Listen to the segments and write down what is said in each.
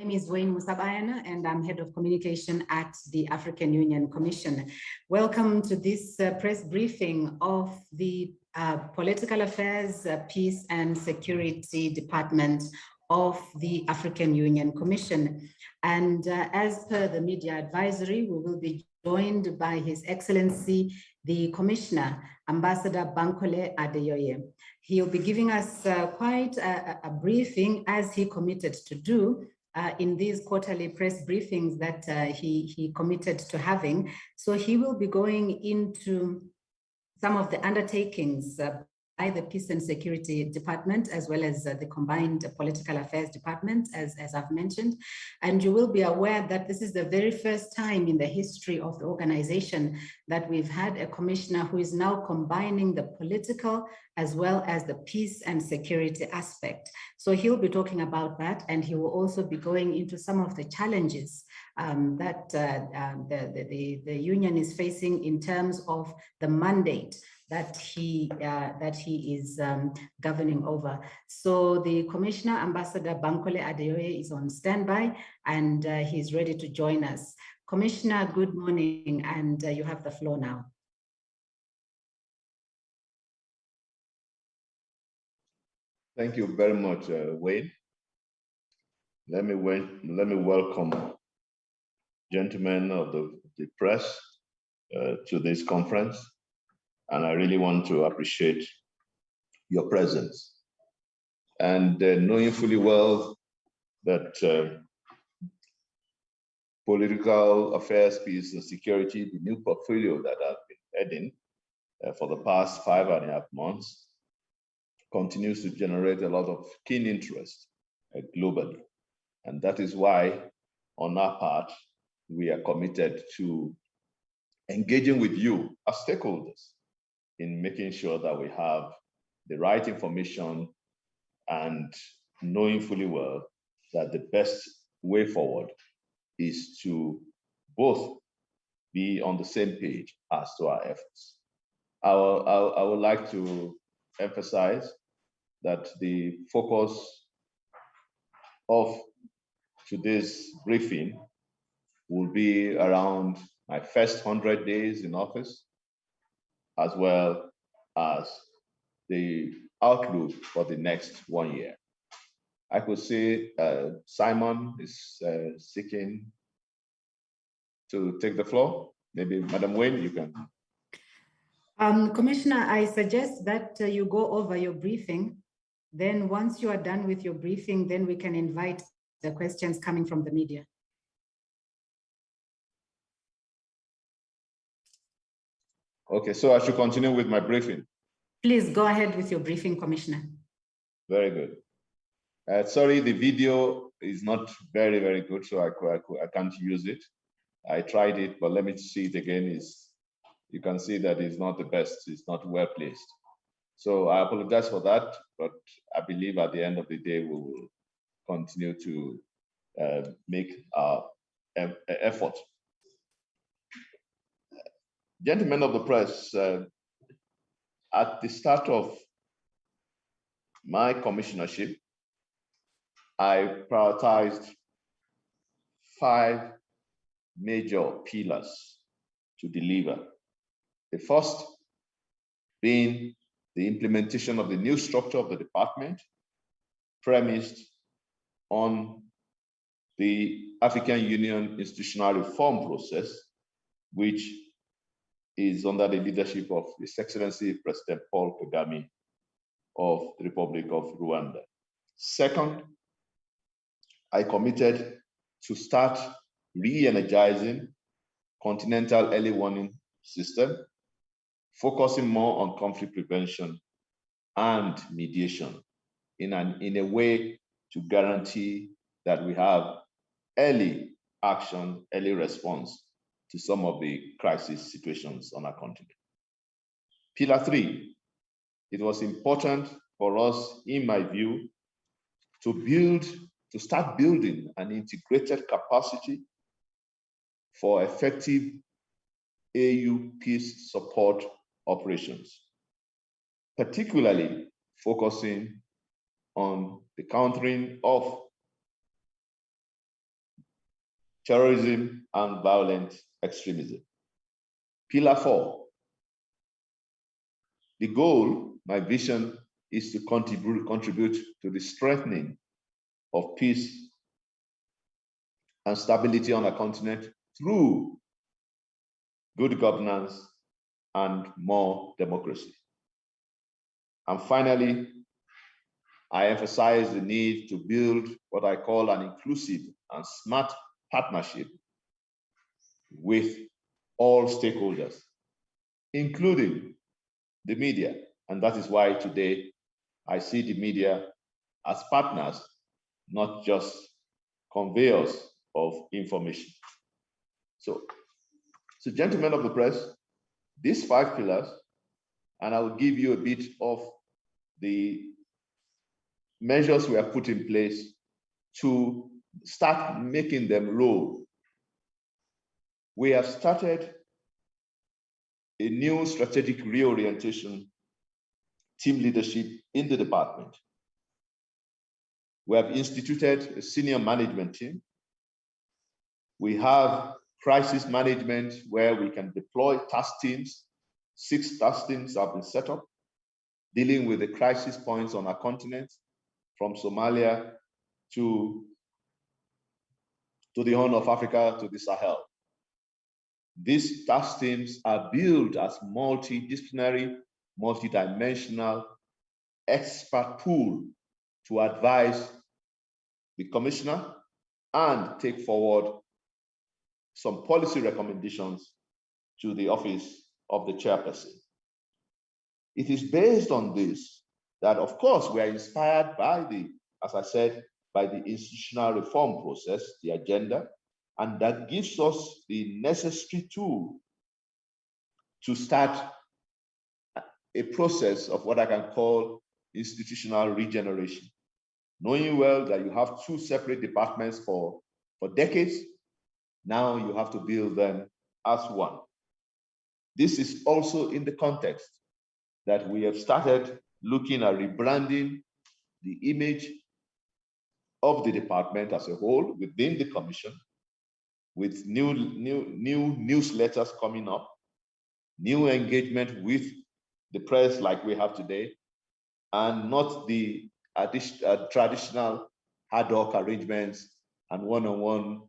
My name is Wayne Musabayana, and I'm Head of Communication at the African Union Commission. Welcome to this press briefing of the Political Affairs, Peace and Security Department of the African Union Commission. And as per the media advisory, we will be joined by His Excellency, the Commissioner, Ambassador Bankole Adeoye. He'll be giving us quite a briefing, as he committed to do, in these quarterly press briefings that he committed to having. So he will be going into some of the undertakings by the Peace and Security Department, as well as the combined Political Affairs Department, as I've mentioned. And you will be aware that this is the very first time in the history of the organization that we've had a commissioner who is now combining the political as well as the peace and security aspect. So he'll be talking about that, and he will also be going into some of the challenges that the union is facing in terms of the mandate that he is governing over. So the Commissioner, Ambassador Bankole Adeoye, is on standby, and he's ready to join us. Commissioner, good morning, and you have the floor now. Thank you very much, Wayne. Let me welcome gentlemen of the press to this conference, and I really want to appreciate your presence. And knowing fully well that political affairs, peace and security, the new portfolio that I've been heading for the past 5.5 months, continues to generate a lot of keen interest globally. And that is why, on our part, we are committed to engaging with you as stakeholders in making sure that we have the right information and knowing fully well that the best way forward is to both be on the same page as to our efforts. I would like to emphasize that the focus of today's briefing will be around my first 100 days in office, as well as the outlook for the next 1 year. I could see Simon is seeking to take the floor. Maybe Madam Wayne, you can. Commissioner, I suggest that you go over your briefing. Then once you are done with your briefing, then we can invite the questions coming from the media. Okay, so I should continue with my briefing. Please go ahead with your briefing, Commissioner. Very good. Sorry, the video is not very, very good, so I can't use it. I tried it, but let me see it again. You can see that it's not the best, it's not well placed. So I apologize for that, but I believe at the end of the day, we will continue to make our effort. Gentlemen of the press, at the start of my commissionership, I prioritized 5 major pillars to deliver. The first being the implementation of the new structure of the department, premised on the African Union institutional reform process, which is under the leadership of His Excellency President Paul Kagame of the Republic of Rwanda. Second, I committed to start re-energizing continental early warning system, focusing more on conflict prevention and mediation in a way to guarantee that we have early action, early response to some of the crisis situations on our continent. Pillar 3, it was important for us, in my view, to start building an integrated capacity for effective AU peace support operations, particularly focusing on the countering of terrorism and violent extremism. Pillar 4. The goal, my vision, is to contribute to the strengthening of peace and stability on our continent through good governance and more democracy. And finally, I emphasize the need to build what I call an inclusive and smart partnership with all stakeholders, including the media. And that is why today I see the media as partners, not just conveyors of information. So gentlemen of the press, these 5 pillars, and I will give you a bit of the measures we have put in place to start making them roll. We have started a new strategic reorientation team leadership in the department. We have instituted a senior management team. We have crisis management where we can deploy task teams. 6 task teams have been set up, dealing with the crisis points on our continent, from Somalia to the Horn of Africa to the Sahel. These task teams are built as multidisciplinary, multidimensional expert pool to advise the commissioner and take forward some policy recommendations to the office of the chairperson. It is based on this that, of course, we are inspired by as I said, by the institutional reform process, the agenda, and that gives us the necessary tool to start a process of what I can call institutional regeneration. Knowing well that you have 2 separate departments for decades, now you have to build them as one. This is also in the context that we have started looking at rebranding the image of the department as a whole within the commission, with new newsletters coming up, new engagement with the press like we have today, and not the traditional ad hoc arrangements and one-on-one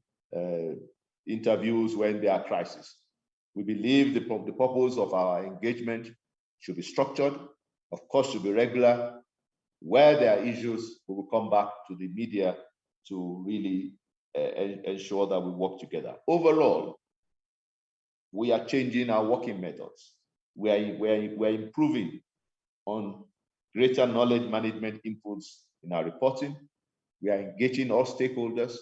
interviews when there are crises. We believe the purpose of our engagement should be structured, of course, should be regular. Where there are issues, we will come back to the media to really ensure that we work together. Overall, we are changing our working methods. We're improving on greater knowledge management inputs in our reporting. We are engaging all stakeholders,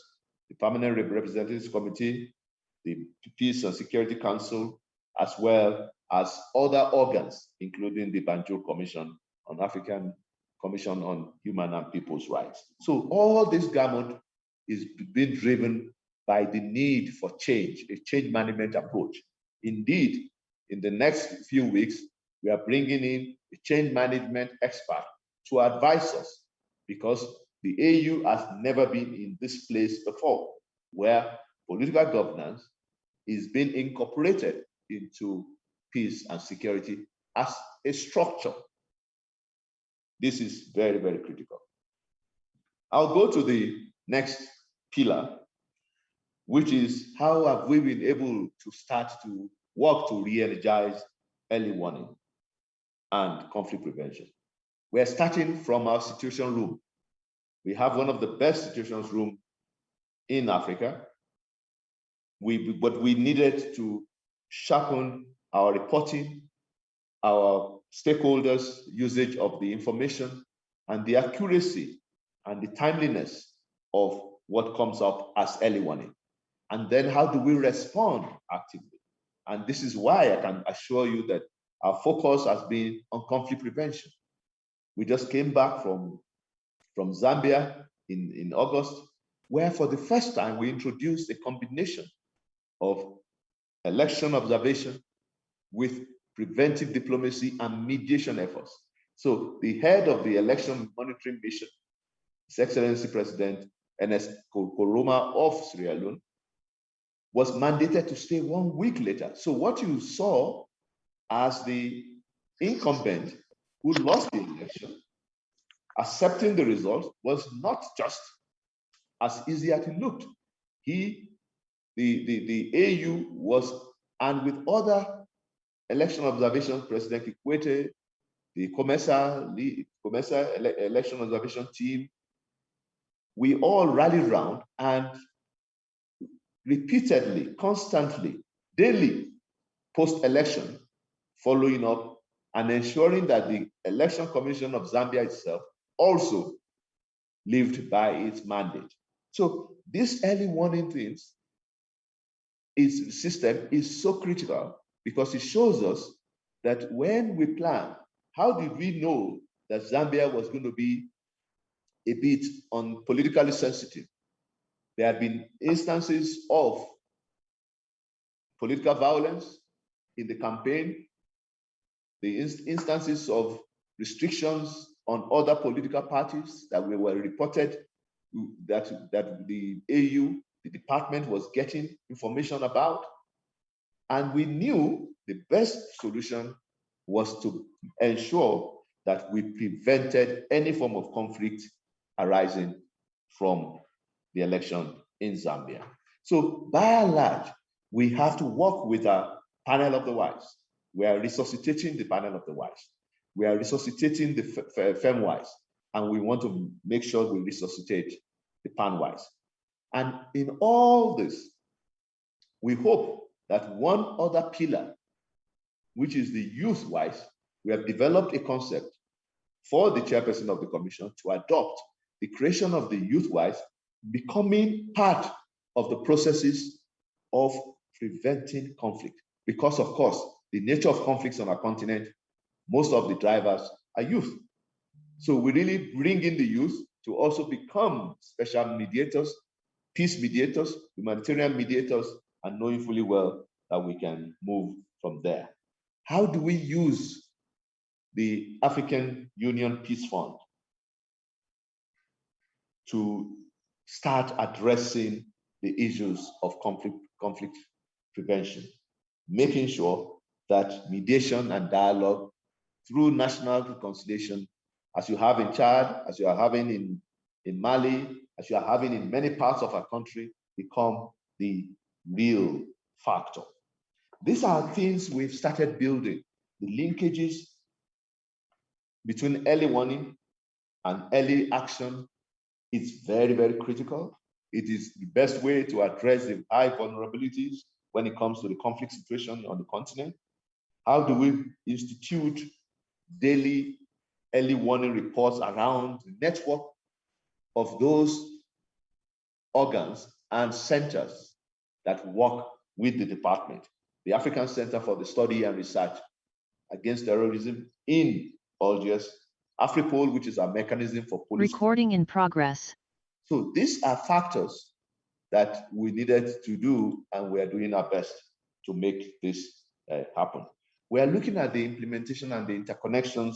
the Permanent Representatives Committee, the Peace and Security Council, as well as other organs, including the Banjul Commission on African Commission on Human and People's Rights. So all this gamut is being driven by the need for change, a change management approach. Indeed, in the next few weeks, we are bringing in a change management expert to advise us, because the AU has never been in this place before, where political governance is being incorporated into peace and security as a structure. This is very, very critical. I'll go to the next pillar, which is how have we been able to start to work to re-energize early warning and conflict prevention. We're starting from our situation room. We have one of the best situations room in Africa. But we needed to sharpen our reporting, our stakeholders' usage of the information, and the accuracy and the timeliness of what comes up as early warning. And then how do we respond actively? And this is why I can assure you that our focus has been on conflict prevention. We just came back from Zambia in August, where for the first time we introduced a combination of election observation with preventive diplomacy and mediation efforts. So the head of the election monitoring mission, His Excellency President Ernest Koroma of Sierra Leone, was mandated to stay 1 week later. So what you saw as the incumbent who lost the election, accepting the result was not just as easy as it looked. The AU was, and with other election observation, President Kikwete, the COMESA election observation team, we all rallied round and repeatedly, constantly, daily, post-election, following up and ensuring that the Election Commission of Zambia itself also lived by its mandate. So this early warning things, its system is so critical because it shows us that when we plan, how did we know that Zambia was going to be a bit politically sensitive? There have been instances of political violence in the campaign, the instances of restrictions on other political parties that were reported that the AU, the department, was getting information about. And we knew the best solution was to ensure that we prevented any form of conflict arising from the election in Zambia. So by and large, we have to work with a panel of the wise. We are resuscitating the panel of the wise. We are resuscitating the FemWise, and we want to make sure we resuscitate the PanWise. And in all this, we hope that one other pillar, which is the youth-wise, we have developed a concept for the chairperson of the commission to adopt the creation of the youth-wise becoming part of the processes of preventing conflict. Because, of course, the nature of conflicts on our continent, most of the drivers are youth. So we really bring in the youth to also become special mediators, peace mediators, humanitarian mediators, and knowing fully well that we can move from there. How do we use the African Union Peace Fund to start addressing the issues of conflict prevention, making sure that mediation and dialogue through national reconciliation, as you have in Chad, as you are having in Mali, as you are having in many parts of our country, become the real factor. These are things we've started building, the linkages between early warning and early action. It's very, very critical. It is the best way to address the high vulnerabilities when it comes to the conflict situation on the continent. How do we institute daily early warning reports around the network of those organs and centers that work with the department? The African Center for the Study and Research Against Terrorism in Algiers, AFRIPOL, which is our mechanism for policy. Recording in progress. So these are factors that we needed to do, and we are doing our best to make this happen. We are looking at the implementation and the interconnections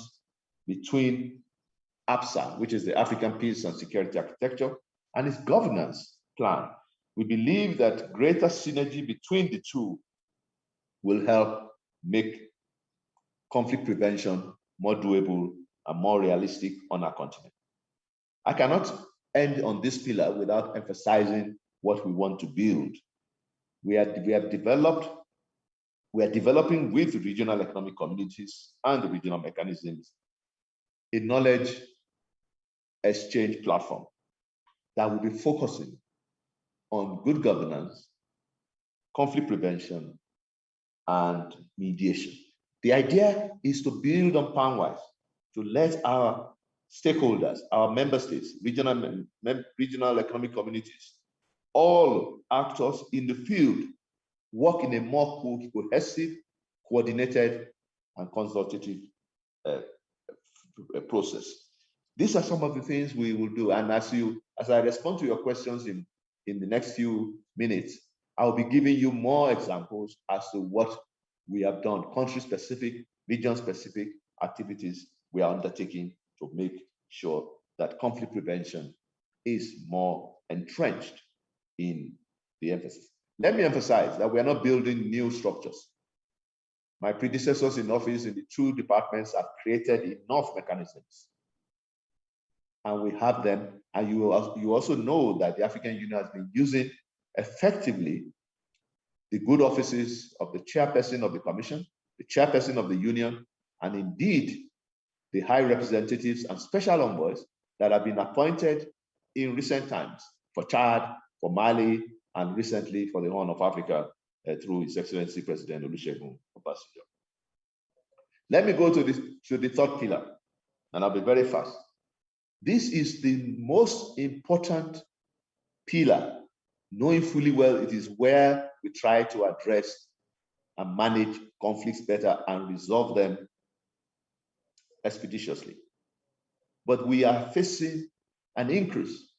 between APSA, which is the African Peace and Security Architecture, and its governance plan. We believe that greater synergy between the two will help make conflict prevention more doable and more realistic on our continent. I cannot end on this pillar without emphasizing what we want to build. We are developing with regional economic communities and the regional mechanisms a knowledge exchange platform that will be focusing on good governance, conflict prevention, and mediation. The idea is to build on PanWise, to let our stakeholders, our member states, regional economic communities, all actors in the field work in a more cohesive, coordinated, and consultative process. These are some of the things we will do. And as I respond to your questions in the next few minutes, I'll be giving you more examples as to what we have done, country-specific, region-specific activities we are undertaking to make sure that conflict prevention is more entrenched in the emphasis. Let me emphasize that we are not building new structures. My predecessors in office in the two departments have created enough mechanisms, and we have them. And you also know that the African Union has been using effectively the good offices of the chairperson of the Commission, the chairperson of the Union, and indeed the high representatives and special envoys that have been appointed in recent times for Chad, for Mali, and recently for the Horn of Africa through His Excellency President Olusegun Obasanjo. Let me go to the third pillar, and I'll be very fast. This is the most important pillar, knowing fully well it is where we try to address and manage conflicts better and resolve them expeditiously. But we are facing an increase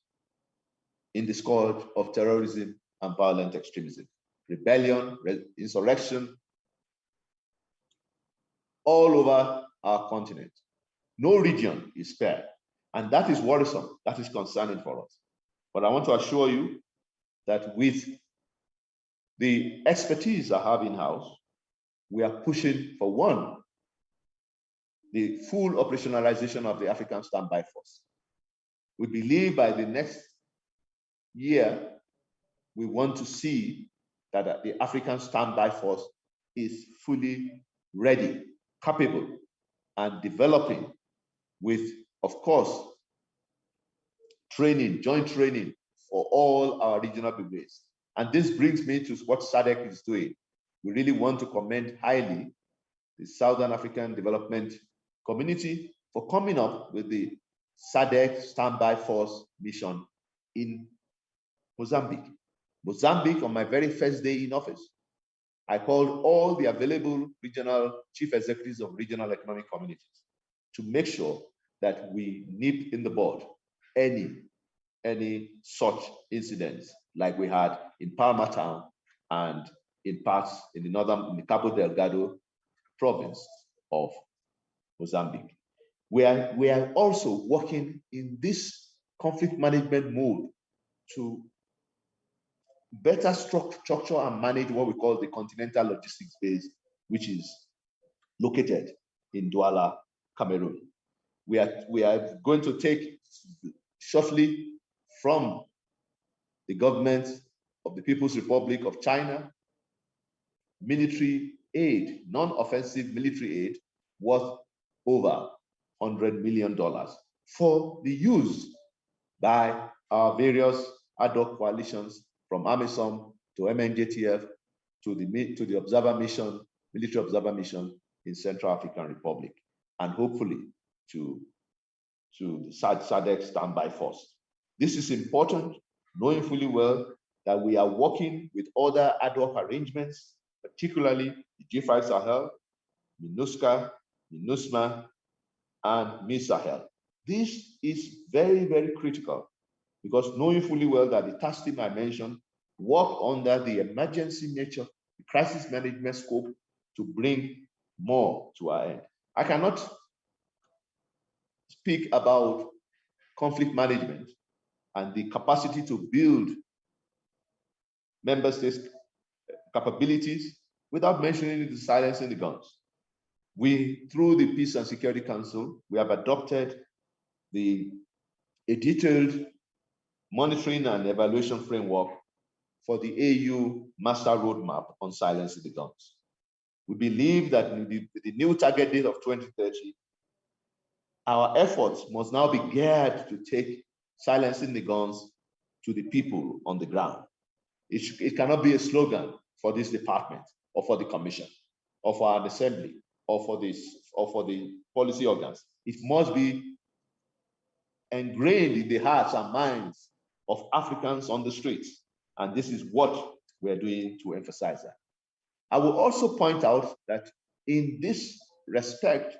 in the scourge of terrorism and violent extremism, rebellion, insurrection, all over our continent. No region is spared, and that is worrisome, that is concerning for us. But I want to assure you that with the expertise I have in-house, we are pushing for one, the full operationalization of the African Standby Force. We believe by the next year, we want to see that the African Standby Force is fully ready, capable, and developing with, of course, training, joint training for all our regional brigades. And this brings me to what SADC is doing. We really want to commend highly the Southern African Development Community for coming up with the SADC Standby Force mission in Mozambique. Mozambique, on my very first day in office, I called all the available regional chief executives of regional economic communities to make sure that we nip in the bud any such incidents like we had in Palma Town and in parts in the Cabo Delgado province of Mozambique. We are also working in this conflict management mode to better structure and manage what we call the continental logistics base, which is located in Douala, Cameroon. We are going to take shortly from the government of the People's Republic of China military aid, non-offensive military aid worth over $100 million for the use by our various ad hoc coalitions from AMISOM to MNJTF to the observer mission, military observer mission in Central African Republic, and hopefully to the SADC Standby Force. This is important, knowing fully well that we are working with other ad hoc arrangements, particularly the G5 Sahel, MINUSCA, MINUSMA, and MISAHEL. This is very, very critical because knowing fully well that the task team I mentioned work under the emergency nature, the crisis management scope to bring more to our end. I cannot speak about conflict management and the capacity to build member states' capabilities without mentioning the silencing the guns. We, through the Peace and Security Council, we have adopted a detailed monitoring and evaluation framework for the AU Master Roadmap on silencing the guns. We believe that with the new target date of 2030, our efforts must now be geared to take silencing the guns to the people on the ground. It cannot be a slogan for this department or for the commission or for our assembly or for the policy organs. It must be ingrained in the hearts and minds of Africans on the streets. And this is what we're doing to emphasize that. I will also point out that in this respect,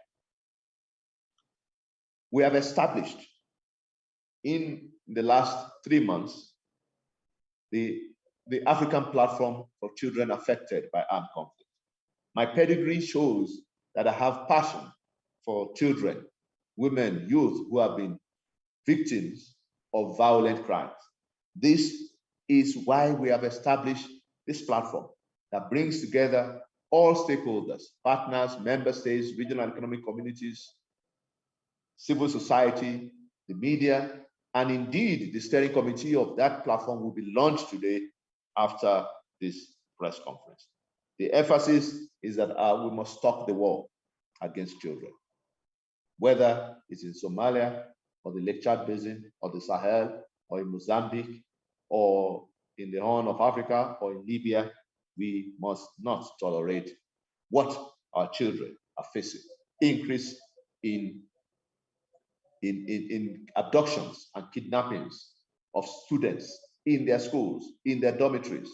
we have established in the last 3 months the African Platform for Children Affected by Armed Conflict. My pedigree shows that I have passion for children, women, youth who have been victims of violent crimes. This is why we have established this platform that brings together all stakeholders, partners, member states, regional economic communities, civil society, the media, and indeed the steering committee of that platform will be launched today after this press conference. The emphasis is that we must stop the war against children, whether it's in Somalia or the Lake Chad Basin or the Sahel or in Mozambique or in the Horn of Africa or in Libya. We must not tolerate what our children are facing. Increase in abductions and kidnappings of students in their schools, in their dormitories,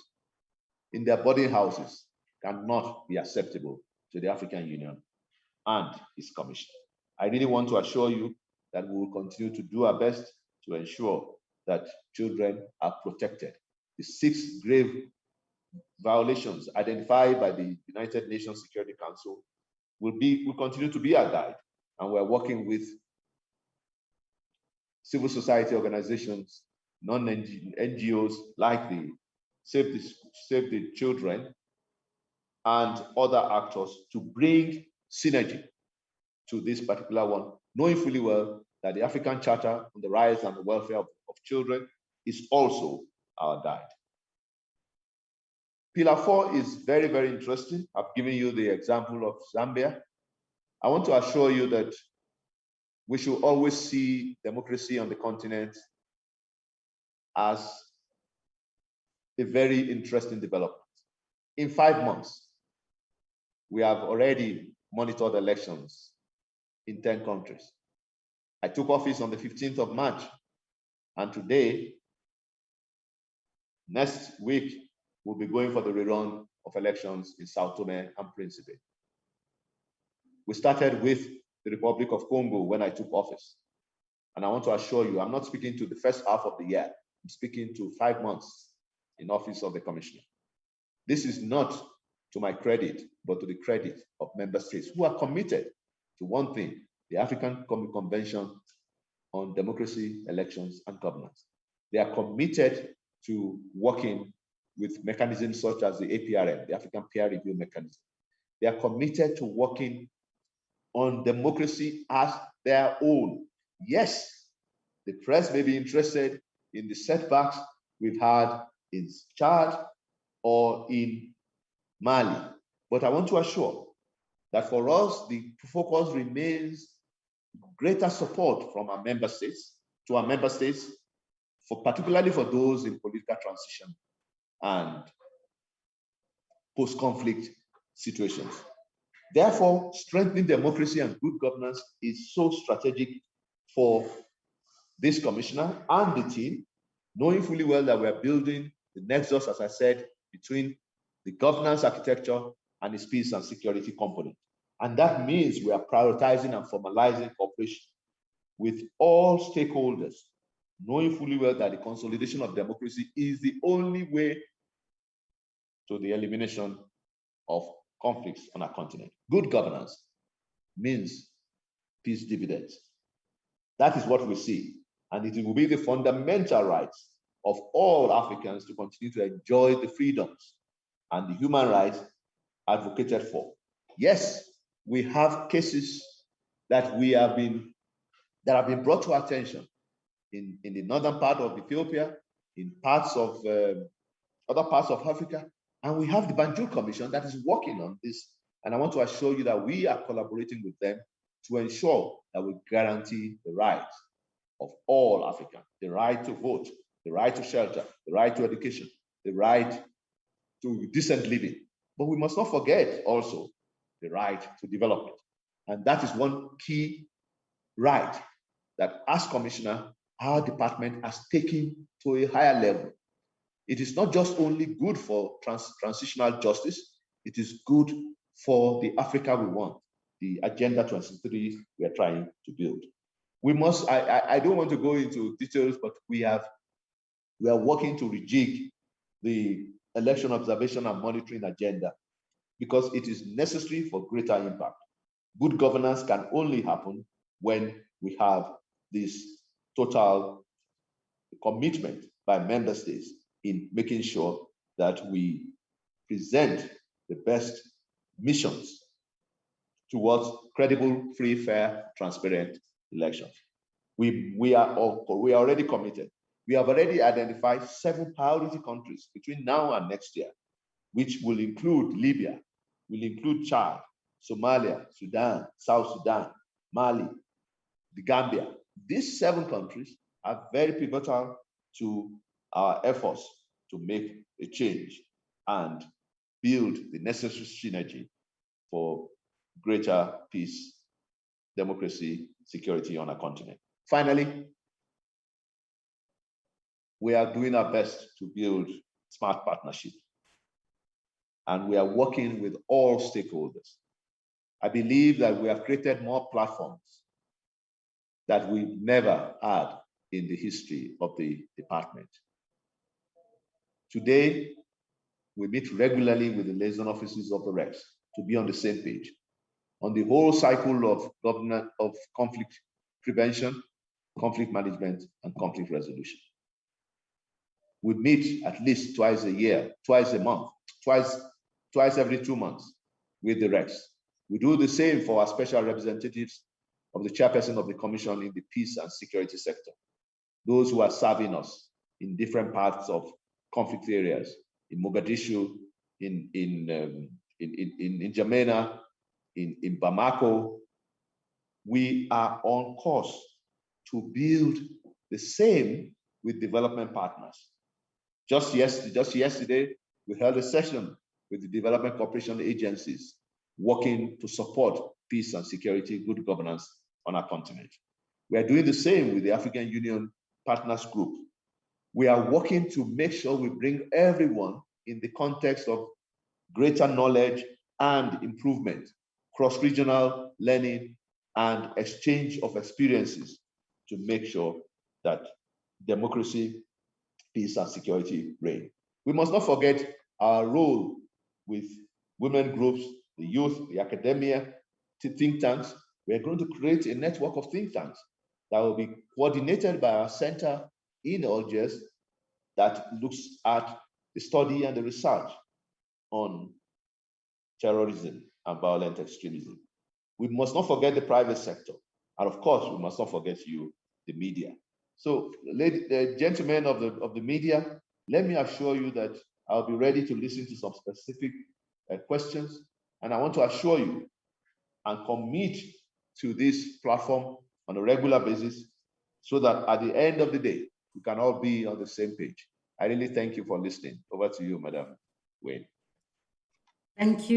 in their boarding houses cannot be acceptable to the African Union and its Commission. I really want to assure you that we will continue to do our best to ensure that children are protected. The 6 grave violations identified by the United Nations Security Council will continue to be our guide, and we're working with civil society organizations, non-NGOs like the Save the Children and other actors to bring synergy to this particular one, knowing fully well that the African Charter on the Rights and the Welfare of Children is also our guide. Pillar 4 is very, very interesting. I've given you the example of Zambia. I want to assure you that we should always see democracy on the continent as a very interesting development. In 5 months, we have already monitored elections in 10 countries. I took office on the 15th of March, and today, next week, we'll be going for the rerun of elections in Sao Tome and Principe. We started with the Republic of Congo when I took office. And I want to assure you, I'm not speaking to the first half of the year. I'm speaking to 5 months in office of the commissioner. This is not to my credit, but to the credit of member states who are committed to one thing, the African Convention on Democracy, Elections, and Governance. They are committed to working with mechanisms such as the APRM, the African Peer Review Mechanism. They are committed to working on democracy as their own. Yes, the press may be interested in the setbacks we've had in Chad or in Mali, but I want to assure that for us, the focus remains greater support from our member states, to our member states, particularly for those in political transition and post-conflict situations. Therefore, strengthening democracy and good governance is so strategic for this commissioner and the team, knowing fully well that we are building the nexus, as I said, between the governance architecture and its peace and security component. And that means we are prioritizing and formalizing cooperation with all stakeholders, knowing fully well that the consolidation of democracy is the only way to the elimination of conflicts on our continent. Good governance means peace dividends. That is what we see. And it will be the fundamental rights of all Africans to continue to enjoy the freedoms and the human rights advocated for. Yes, we have cases that have been brought to our attention in the northern part of Ethiopia, in parts of other parts of Africa, and we have the Banjul Commission that is working on this. And I want to assure you that we are collaborating with them to ensure that we guarantee the rights of all Africans, the right to vote, the right to shelter, the right to education, the right to decent living. But we must not forget also the right to development. And that is one key right that as commissioner, our department has taken to a higher level. It is not just only good for transitional justice, it is good for the Africa we want, the Agenda 2030 we are trying to build. We must, I don't want to go into details, but we are working to rejig the election observation and monitoring agenda because it is necessary for greater impact. Good governance can only happen when we have this total commitment by member states in making sure that we present the best missions towards credible, free, fair, transparent elections. We are already committed. We have already identified 7 priority countries between now and next year, which will include Libya, will include Chad, Somalia, Sudan, South Sudan, Mali, the Gambia. These 7 countries are very pivotal to our efforts to make a change and build the necessary synergy for greater peace, democracy, security on our continent. Finally, we are doing our best to build smart partnerships, and we are working with all stakeholders. I believe that we have created more platforms that we've never had in the history of the department. Today, we meet regularly with the liaison offices of the Rex to be on the same page on the whole cycle of governance of conflict prevention, conflict management, and conflict resolution. We meet at least twice a year, twice a month, twice every 2 months with the Rex. We do the same for our special representatives of the chairperson of the commission in the peace and security sector, those who are serving us in different parts of conflict areas, in Mogadishu, in N'Djamena, in Bamako. We are on course to build the same with development partners. Just yesterday, we held a session with the development cooperation agencies working to support peace and security, good governance on our continent. We are doing the same with the African Union Partners Group. We are working to make sure we bring everyone in the context of greater knowledge and improvement, cross-regional learning, and exchange of experiences to make sure that democracy, peace, and security reign. We must not forget our role with women groups, the youth, the academia, think tanks. We are going to create a network of think tanks that will be coordinated by our center in Algiers that looks at the study and the research on terrorism and violent extremism. We must not forget the private sector. And of course, we must not forget you, the media. So, gentlemen of the media, let me assure you that I'll be ready to listen to some specific questions. And I want to assure you and commit to this platform on a regular basis so that at the end of the day, we can all be on the same page. I really thank you for listening. Over to you, Madam Wayne. Thank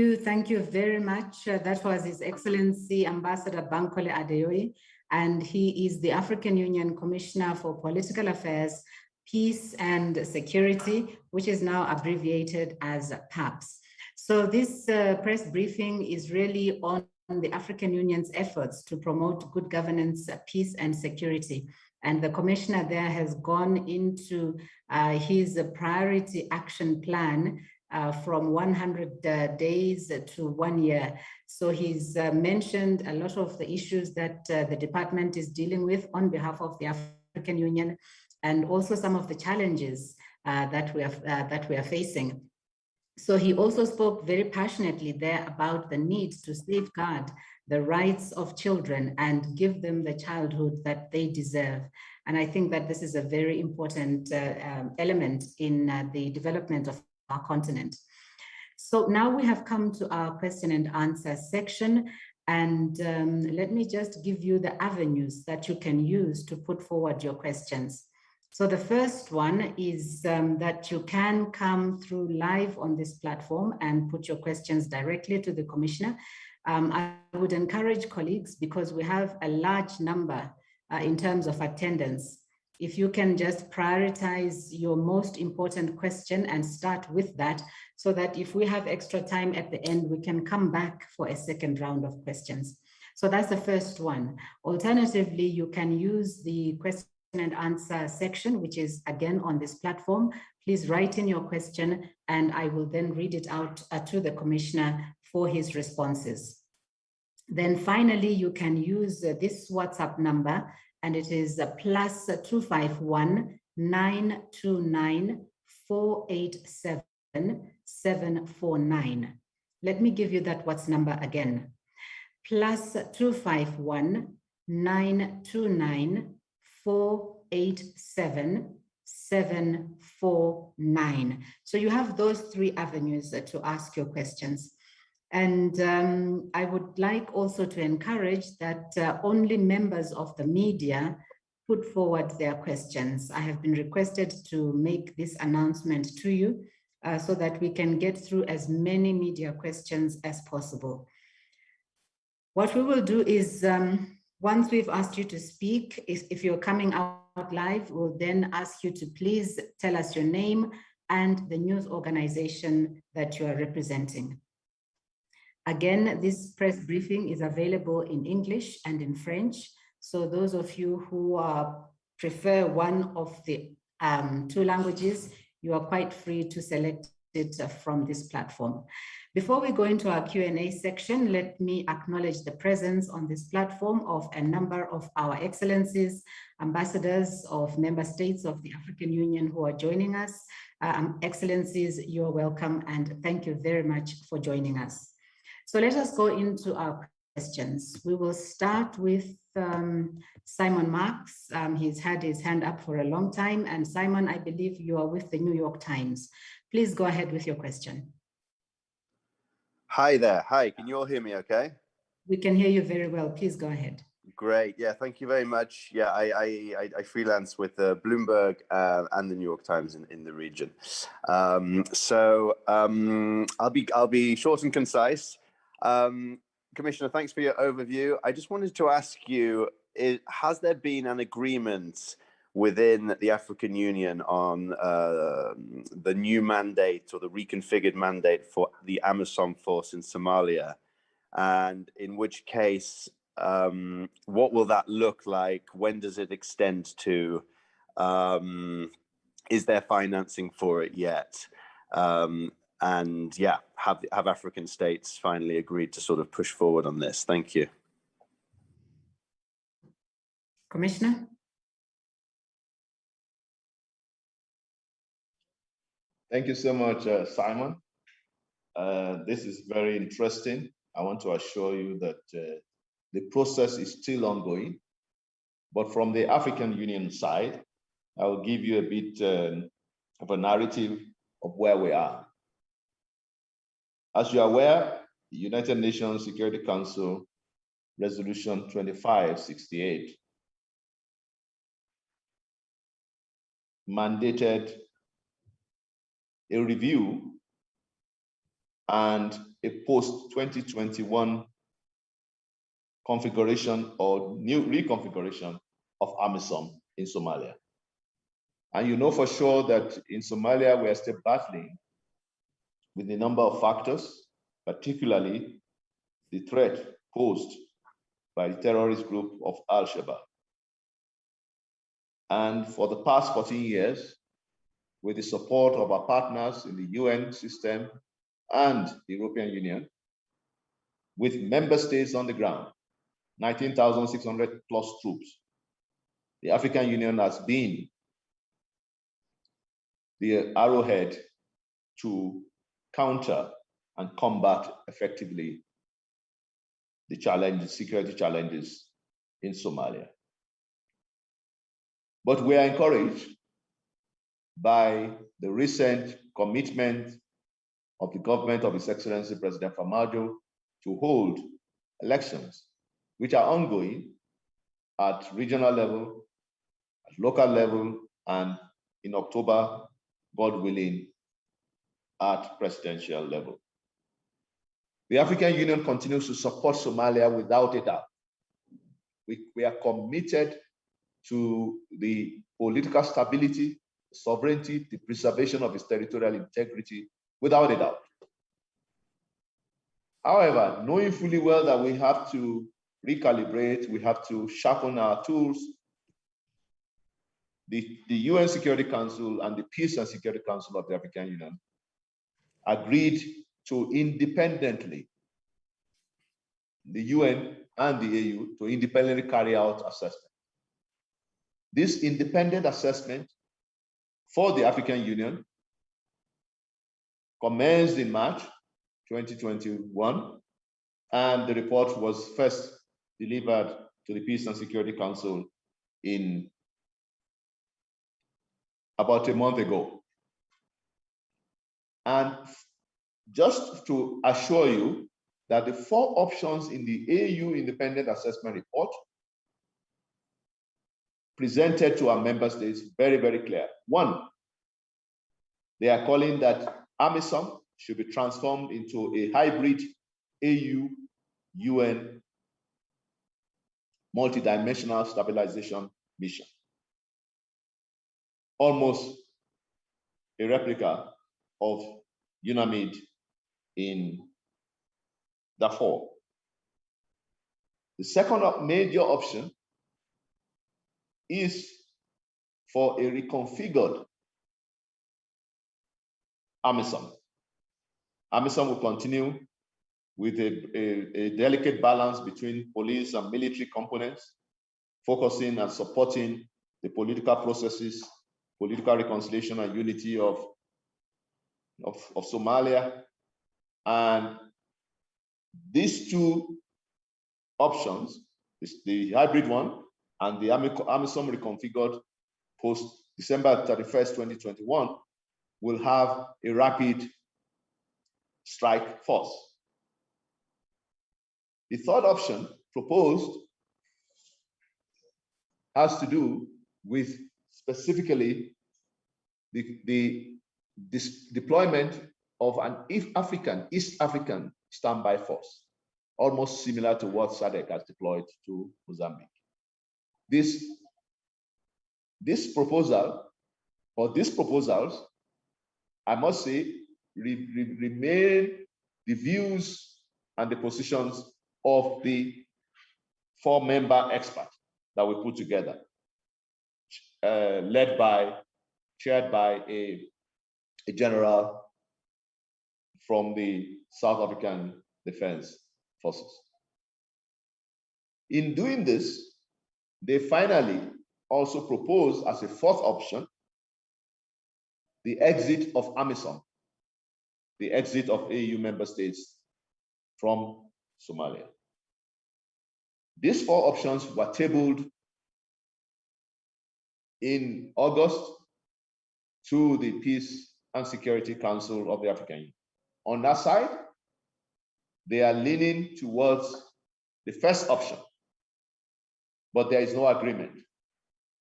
you very much. That was His Excellency Ambassador Bankole Adeoye, and he is the African Union Commissioner for Political Affairs, Peace and Security, which is now abbreviated as PAPS. So this press briefing is really on the African Union's efforts to promote good governance, peace and security. And the commissioner there has gone into his priority action plan from 100 days to 1 year. So he's mentioned a lot of the issues that the department is dealing with on behalf of the African Union, and also some of the challenges that we are facing. So he also spoke very passionately there about the need to safeguard the rights of children and give them the childhood that they deserve. And I think that this is a very important element in the development of our continent. So now we have come to our question and answer section. And let me just give you the avenues that you can use to put forward your questions. So the first one is that you can come through live on this platform and put your questions directly to the commissioner. I would encourage colleagues, because we have a large number in terms of attendance, if you can just prioritize your most important question and start with that, so that if we have extra time at the end, we can come back for a second round of questions. So that's the first one. Alternatively, you can use the question and answer section, which is again on this platform. Please write in your question and I will then read it out to the commissioner for his responses. Then finally, you can use this WhatsApp number, and it is +251 929 487 749. Let me give you that WhatsApp number again. +251 929 487 749. So you have those three avenues to ask your questions. And I would like also to encourage that only members of the media put forward their questions. I have been requested to make this announcement to you so that we can get through as many media questions as possible. What we will do is, once we've asked you to speak, if you're coming out live, we'll then ask you to please tell us your name and the news organization that you are representing. Again, this press briefing is available in English and in French. So those of you who prefer one of the two languages, you are quite free to select it from this platform. Before we go into our Q&A section, let me acknowledge the presence on this platform of a number of our excellencies, ambassadors of member states of the African Union who are joining us. Excellencies, you're welcome and thank you very much for joining us. So let us go into our questions. We will start with Simon Marks. He's had his hand up for a long time. And Simon, I believe you are with the New York Times. Please go ahead with your question. Hi there. Hi, can you all hear me okay? We can hear you very well. Please go ahead. Great. Yeah, thank you very much. Yeah, I freelance with Bloomberg and the New York Times in the region. I'll be short and concise. Commissioner, thanks for your overview. I just wanted to ask you, has there been an agreement within the African Union on the new mandate or the reconfigured mandate for the AMISOM force in Somalia? And in which case, what will that look like? When does it extend to? Is there financing for it yet? And yeah, have African states finally agreed to sort of push forward on this? Thank you. Commissioner? Thank you so much, Simon. This is very interesting. I want to assure you that the process is still ongoing. But from the African Union side, I will give you a bit of a narrative of where we are. As you are aware, the United Nations Security Council Resolution 2568 mandated a review and a post-2021 configuration or new reconfiguration of AMISOM in Somalia. And you know for sure that in Somalia, we are still battling with a number of factors, particularly the threat posed by the terrorist group of Al-Shabaab. And for the past 14 years, with the support of our partners in the UN system and the European Union, with member states on the ground, 19,600 plus troops, the African Union has been the arrowhead to counter and combat effectively the challenges, security challenges in Somalia. But we are encouraged by the recent commitment of the government of His Excellency President Farmajo to hold elections, which are ongoing at regional level, at local level, and in October, God willing, at presidential level. The African Union continues to support Somalia without a doubt. We are committed to the political stability, sovereignty, the preservation of its territorial integrity, without a doubt. However, knowing fully well that we have to recalibrate, we have to sharpen our tools, the UN Security Council and the Peace and Security Council of the African Union agreed to independently, the UN and the AU, to independently carry out assessment. This independent assessment for the African Union commenced in March 2021, and the report was first delivered to the Peace and Security Council in about a month ago. And just to assure you that the 4 options in the AU Independent Assessment Report presented to our member states very, very clear. 1, they are calling that AMISOM should be transformed into a hybrid AU-UN multidimensional stabilization mission, almost a replica of UNAMID in Darfur. The second major option is for a reconfigured AMISOM. AMISOM will continue with a delicate balance between police and military components, focusing and supporting the political processes, political reconciliation and unity of Somalia. And these 2 options, the hybrid one and the AMISOM reconfigured post December 31st, 2021, will have a rapid strike force. The third option proposed has to do with specifically the deployment of an East African standby force, almost similar to what SADC has deployed to Mozambique. This proposal, or these proposals, I must say, remain the views and the positions of the 4-member experts that we put together, chaired by a general from the South African Defense Forces. In doing this, they finally also propose as a 4th option the exit of AMISOM, the exit of AU member states from Somalia. These 4 options were tabled in August to the Peace and Security Council of the African Union. On that side, they are leaning towards the first option, but there is no agreement.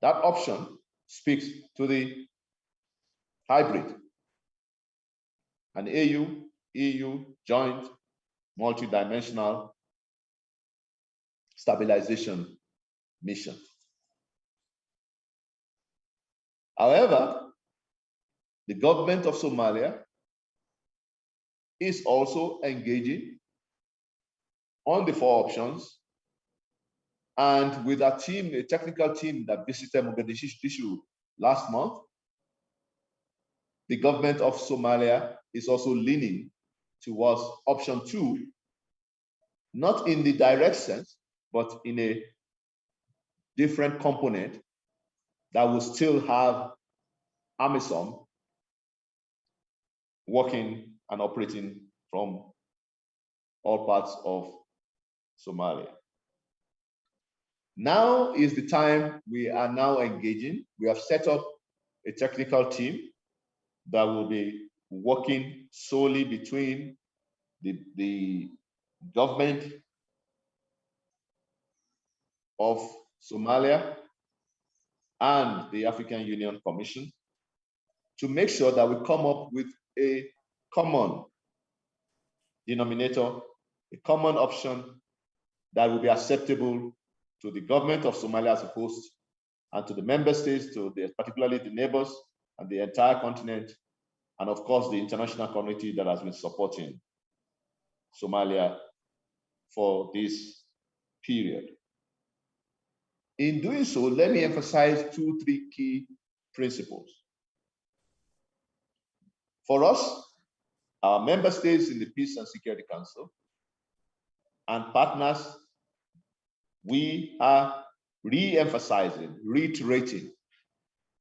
That option speaks to the hybrid, an AU-EU joint multidimensional stabilization mission. However, the government of Somalia is also engaging on the 4 options, and with a team, a technical team that visited Mogadishu last month, the government of Somalia is also leaning towards option 2, not in the direct sense, but in a different component that will still have AMISOM working and operating from all parts of Somalia. Now is the time we are now engaging. We have set up a technical team that will be working solely between the government of Somalia and the African Union Commission to make sure that we come up with a common denominator, a common option that will be acceptable to the government of Somalia as a host and to the member states, particularly the neighbors and the entire continent, and of course the international community that has been supporting Somalia for this period. In doing so, let me emphasize 2-3 key principles. For us, our member states in the Peace and Security Council and partners, we are re-emphasizing, reiterating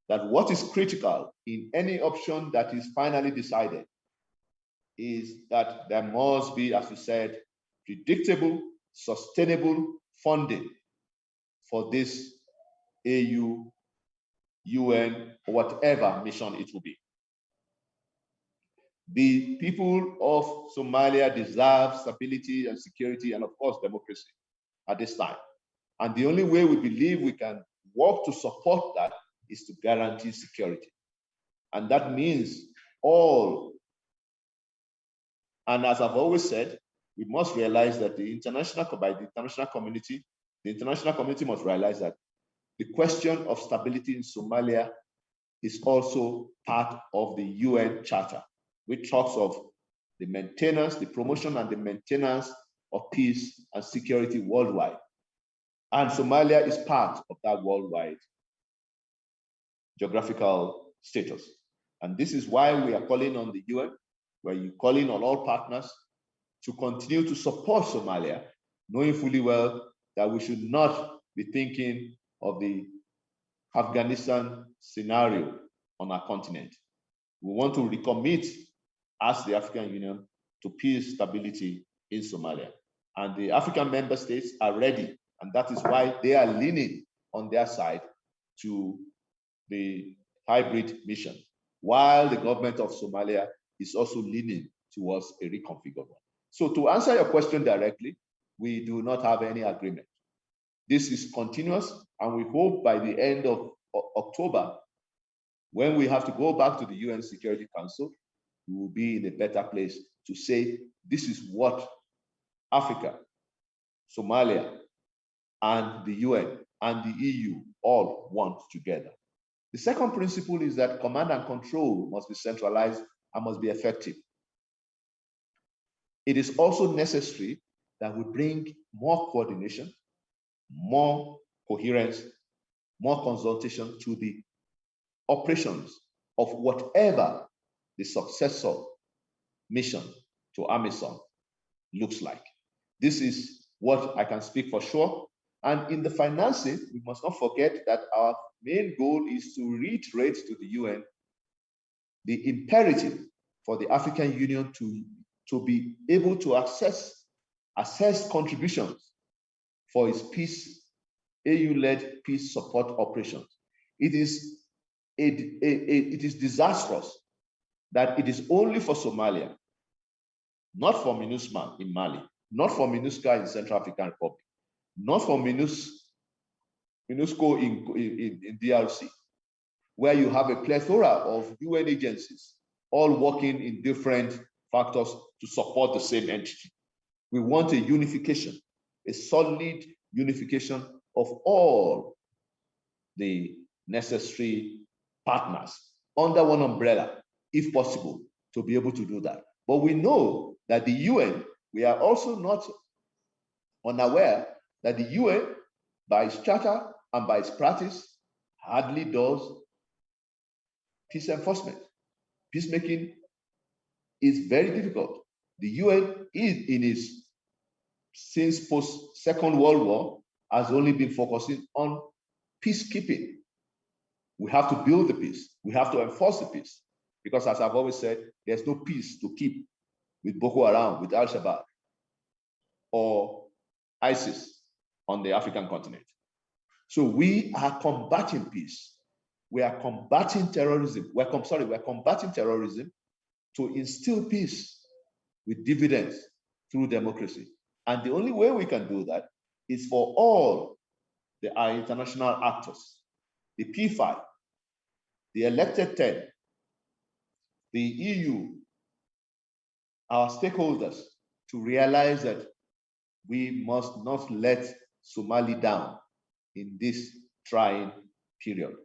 that what is critical in any option that is finally decided is that there must be, as we said, predictable, sustainable funding for this AU, UN, or whatever mission it will be. The people of Somalia deserve stability and security and, of course, democracy at this time. And the only way we believe we can work to support that is to guarantee security. And that means all. And as I've always said, we must realize that the international community must realize that the question of stability in Somalia is also part of the UN Charter, which talks of the maintenance, the promotion and the maintenance of peace and security worldwide. And Somalia is part of that worldwide geographical status. And this is why we are calling on the UN, we're calling on all partners to continue to support Somalia, knowing fully well that we should not be thinking of the Afghanistan scenario on our continent. We want to recommit as the African Union to peace, stability in Somalia. And the African member states are ready, and that is why they are leaning on their side to the hybrid mission, while the government of Somalia is also leaning towards a reconfigured one. So to answer your question directly, we do not have any agreement. This is continuous, and we hope by the end of October, when we have to go back to the UN Security Council, we will be in a better place to say, this is what Africa, Somalia, and the UN and the EU all want together. The second principle is that command and control must be centralized and must be effective. It is also necessary that we bring more coordination, more coherence, more consultation to the operations of whatever the successor mission to AMISOM looks like. This is what I can speak for sure. And in the financing, we must not forget that our main goal is to reiterate to the UN the imperative for the African Union to be able to assess contributions for its peace, AU-led peace support operations. It is disastrous that it is only for Somalia, not for MINUSMA in Mali, not for MINUSCA in Central African Republic, not for MINUSCO in DRC, where you have a plethora of UN agencies, all working in different factors to support the same entity. We want a unification, a solid unification of all the necessary partners under one umbrella, if possible, to be able to do that. But we know that the UN, we are also not unaware that the UN, by its charter and by its practice, hardly does peace enforcement. Peacemaking is very difficult. The UN is in its, since post-Second World War, has only been focusing on peacekeeping. We have to build the peace. We have to enforce the peace. Because as I've always said, there's no peace to keep with Boko Haram, with Al-Shabaab, or ISIS on the African continent. So we are combating peace. We are combating terrorism. We're combating terrorism to instill peace with dividends through democracy. And the only way we can do that is for all our international actors, the P5, the elected 10, the EU, our stakeholders, to realize that we must not let Somali down in this trying period.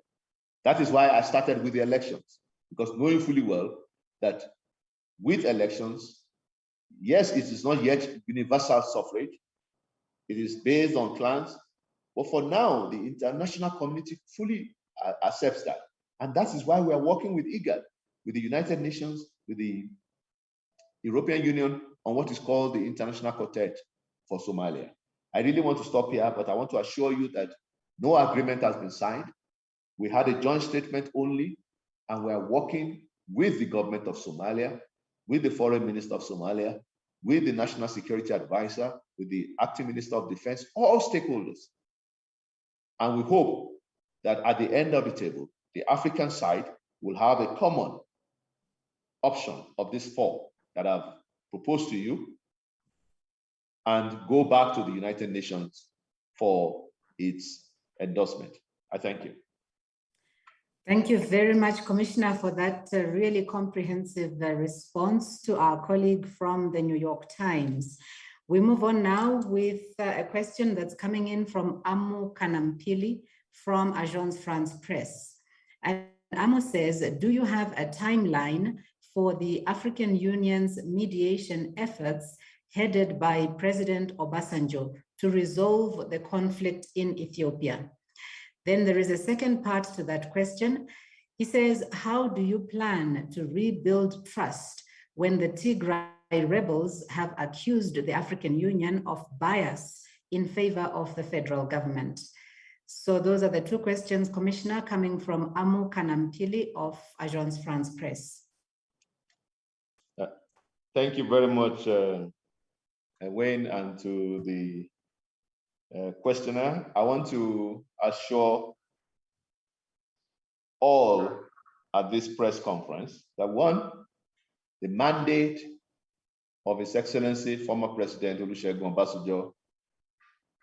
That is why I started with the elections, because knowing fully well that with elections, yes, it is not yet universal suffrage. It is based on clans, but for now, the international community fully accepts that. And that is why we are working with IGAD, with the United Nations, with the European Union on what is called the International Quartet for Somalia. I really want to stop here, but I want to assure you that no agreement has been signed. We had a joint statement only, and we are working with the government of Somalia with the Foreign Minister of Somalia, with the National Security Advisor, with the Acting Minister of Defense, all stakeholders. And we hope that at the end of the table, the African side will have a common option of these four that I've proposed to you and go back to the United Nations for its endorsement. I thank you. Thank you very much, Commissioner, for that really comprehensive response to our colleague from the New York Times. We move on now with a question that's coming in from Amo Kanampili from Agence France Presse. And Amo says, do you have a timeline for the African Union's mediation efforts headed by President Obasanjo to resolve the conflict in Ethiopia? Then there is a second part to that question. He says, how do you plan to rebuild trust when the Tigray rebels have accused the African Union of bias in favor of the federal government? So those are the two questions, Commissioner, coming from Amo Kanampili of Agence France Presse. Thank you very much, Wayne, and to the questioner. I want to assure all at this press conference that one, the mandate of His Excellency, former President Olusegun Obasanjo,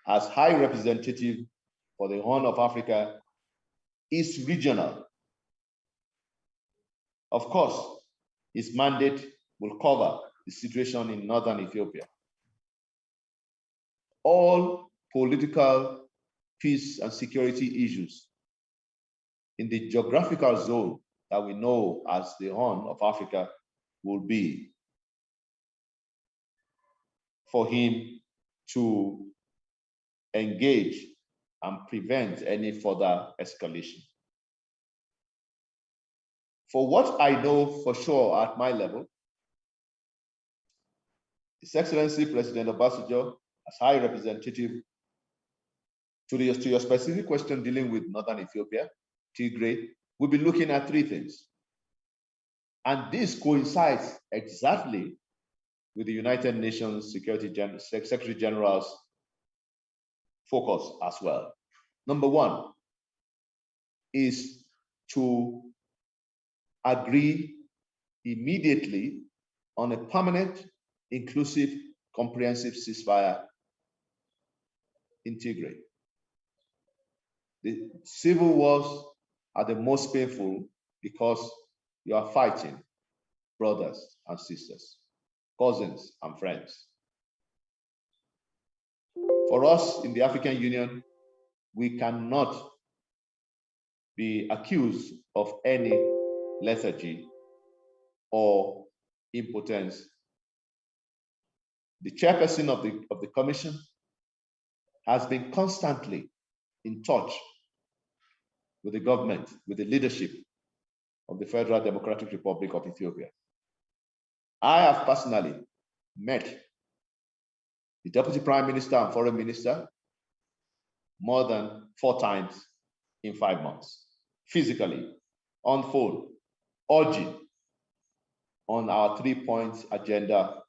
as High Representative for the Horn of Africa, is regional. Of course, his mandate will cover the situation in northern Ethiopia. All political, peace, and security issues in the geographical zone that we know as the Horn of Africa will be for him to engage and prevent any further escalation. For what I know for sure at my level, His Excellency President Obasanjo, as High Representative, to your specific question dealing with northern Ethiopia, Tigray, we'll be looking at three things. And this coincides exactly with the United Nations Secretary General's focus as well. Number one is to agree immediately on a permanent, inclusive, comprehensive ceasefire in Tigray. The civil wars are the most painful because you are fighting brothers and sisters, cousins and friends. For us in the African Union, we cannot be accused of any lethargy or impotence. The chairperson of the commission has been constantly in touch with the government, with the leadership of the Federal Democratic Republic of Ethiopia. I have personally met the Deputy Prime Minister and Foreign Minister more than 4 times in 5 months, physically, on phone, urging on our 3-point agenda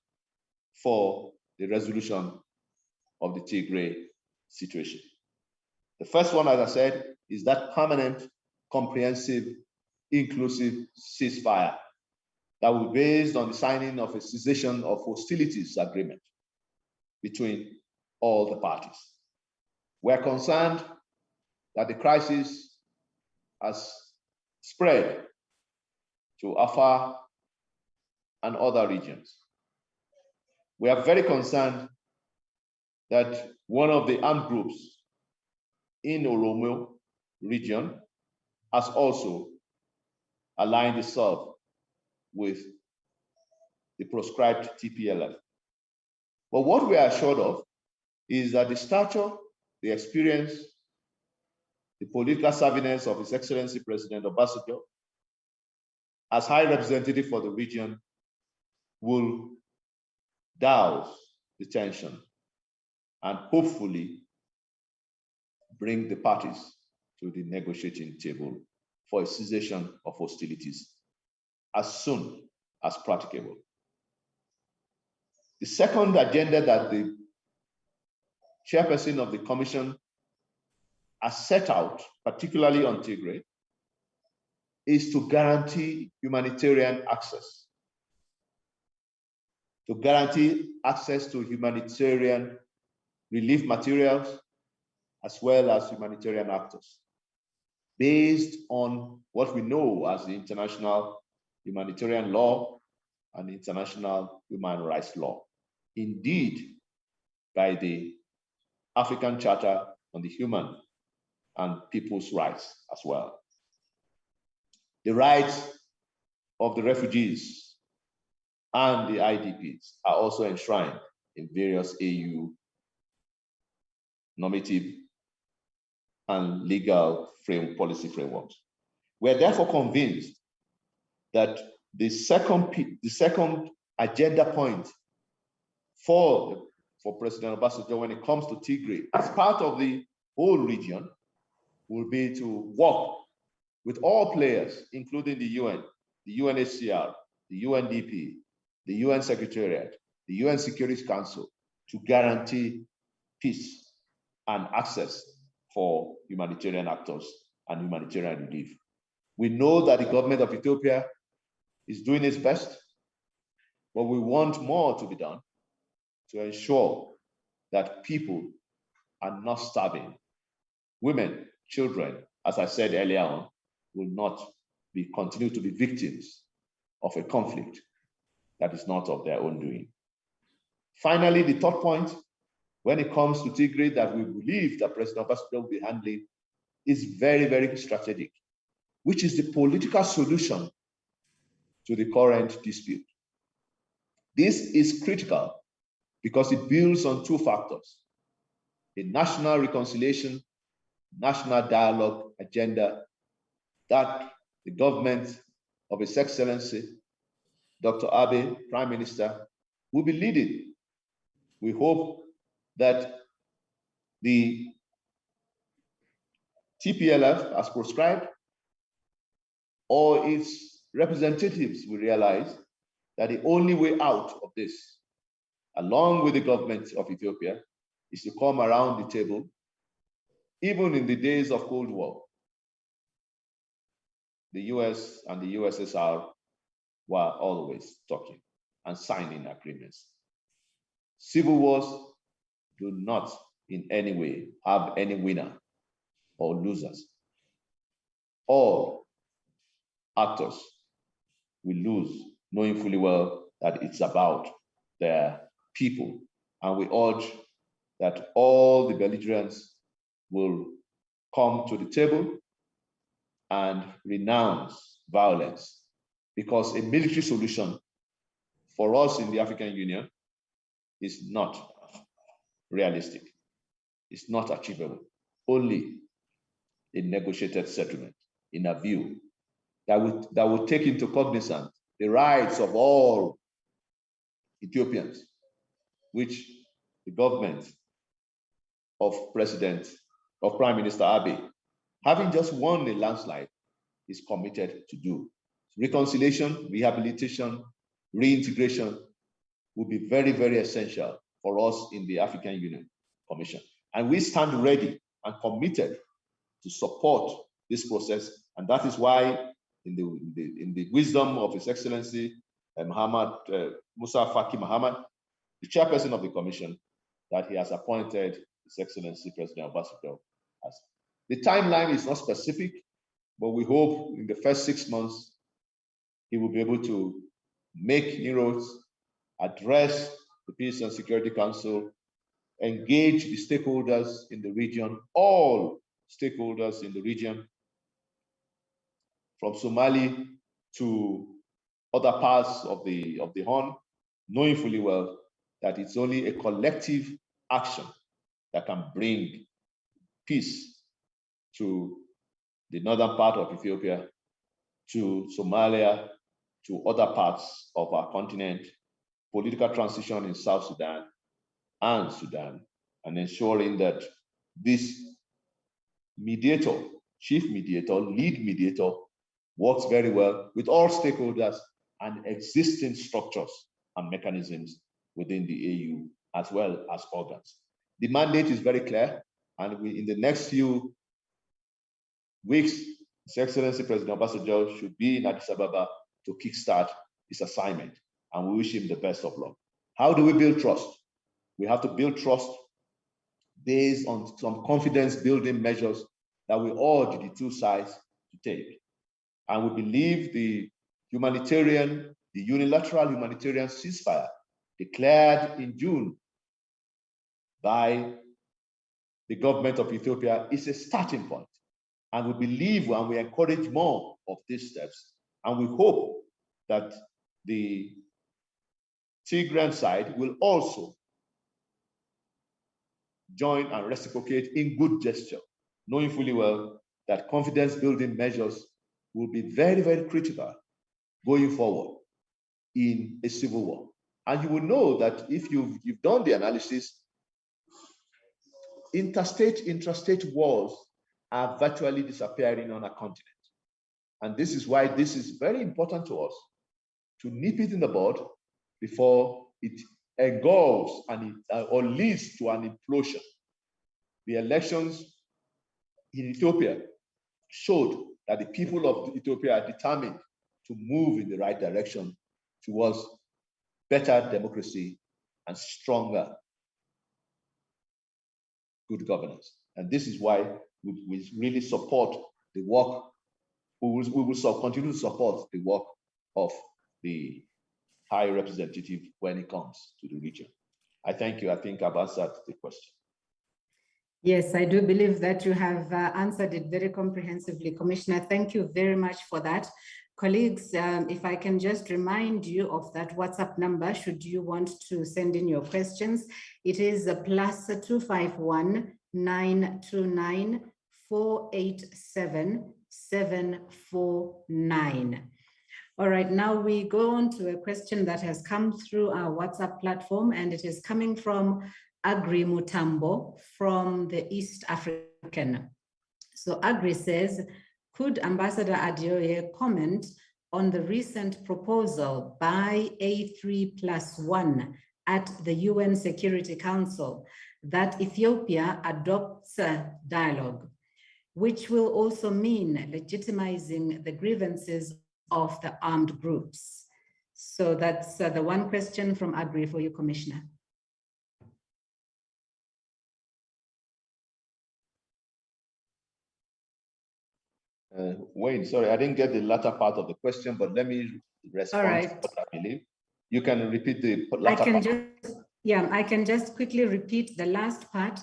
for the resolution of the Tigray situation. The first one, as I said, is that permanent, comprehensive, inclusive ceasefire that will be based on the signing of a cessation of hostilities agreement between all the parties. We're concerned that the crisis has spread to Afar and other regions. We are very concerned that one of the armed groups in Oromo region has also aligned itself with the proscribed TPLF. But what we are assured of is that the stature, the experience, the political savviness of His Excellency President Obasanjo, as High Representative for the region, will douse the tension and hopefully bring the parties to the negotiating table for a cessation of hostilities as soon as practicable. The second agenda that the chairperson of the commission has set out, particularly on Tigray, is to guarantee humanitarian access. To guarantee access to humanitarian relief materials, as well as humanitarian actors, based on what we know as the international humanitarian law and international human rights law. Indeed, by the African Charter on the Human and People's Rights as well. The rights of the refugees and the IDPs are also enshrined in various AU normative and legal policy frameworks. We're therefore convinced that the second agenda point for President Obasanjo when it comes to Tigray, as part of the whole region, will be to work with all players, including the UN, the UNHCR, the UNDP, the UN Secretariat, the UN Security Council, to guarantee peace and access for humanitarian actors and humanitarian relief. We know that the government of Ethiopia is doing its best, but we want more to be done to ensure that people are not starving. Women, children, as I said earlier on, will not continue to be victims of a conflict that is not of their own doing. Finally, the third point, when it comes to Tigray, that we believe that President Obasanjo will be handling, is very, very strategic, which is the political solution to the current dispute. This is critical because it builds on two factors: a national reconciliation, national dialogue agenda that the government of His Excellency, Dr. Abe, Prime Minister, will be leading. We hope that the TPLF, as prescribed, or its representatives will realize that the only way out of this, along with the government of Ethiopia, is to come around the table. Even in the days of Cold War, the US and the USSR were always talking and signing agreements. Civil wars do not in any way have any winner or losers. All actors will lose, knowing fully well that it's about their people. And we urge that all the belligerents will come to the table and renounce violence, because a military solution for us in the African Union is not realistic. It's not achievable. Only a negotiated settlement, in a view, that would take into cognizance the rights of all Ethiopians, which the government of Prime Minister Abe, having just won a landslide, is committed to do. Reconciliation, rehabilitation, reintegration will be very, very essential for us in the African Union Commission. And we stand ready and committed to support this process. And that is why, in the wisdom of His Excellency Musa Faki Mahamat, the chairperson of the commission, that he has appointed His Excellency President Obasanjo as. The timeline is not specific, but we hope in the first 6 months, he will be able to make inroads, address the Peace and Security Council, engage the stakeholders in the region, all stakeholders in the region, from Somali to other parts of the Horn, knowing fully well that it's only a collective action that can bring peace to the northern part of Ethiopia, to Somalia, to other parts of our continent, political transition in South Sudan and Sudan, and ensuring that this mediator, chief mediator, lead mediator, works very well with all stakeholders and existing structures and mechanisms within the AU as well as organs. The mandate is very clear, and in the next few weeks, His Excellency President Obasanjo should be in Addis Ababa to kickstart his assignment, and we wish him the best of luck. How do we build trust? We have to build trust based on some confidence-building measures that we urge the two sides to take. And we believe the unilateral humanitarian ceasefire declared in June by the government of Ethiopia is a starting point. And we believe and we encourage more of these steps. And we hope that the Tigrayan side will also join and reciprocate in good gesture, knowing fully well that confidence-building measures will be very, very critical going forward in a civil war. And you will know that if you've done the analysis, intrastate wars are virtually disappearing on a continent. And this is why this is very important to us, to nip it in the bud before it engulfs or leads to an implosion. The elections in Ethiopia showed that the people of Ethiopia are determined to move in the right direction towards better democracy and stronger good governance. And this is why we really support the work. We will continue to support the work of the High Representative when it comes to the region. I thank you. I think I've answered the question. Yes, I do believe that you have answered it very comprehensively, Commissioner. Thank you very much for that. Colleagues, if I can just remind you of that WhatsApp number, should you want to send in your questions, it is +251 929 487 749. All right, now we go on to a question that has come through our WhatsApp platform, and it is coming from Agri Mutambo from the East African. So Agri says, could Ambassador Adeoye comment on the recent proposal by A3+1 at the UN Security Council that Ethiopia adopts a dialogue, which will also mean legitimizing the grievances of the armed groups? So that's the one question from Agri for you, Commissioner. Wayne, sorry, I didn't get the latter part of the question, but let me respond. All right. To what I believe. You can repeat the latter part. I can just quickly repeat the last part.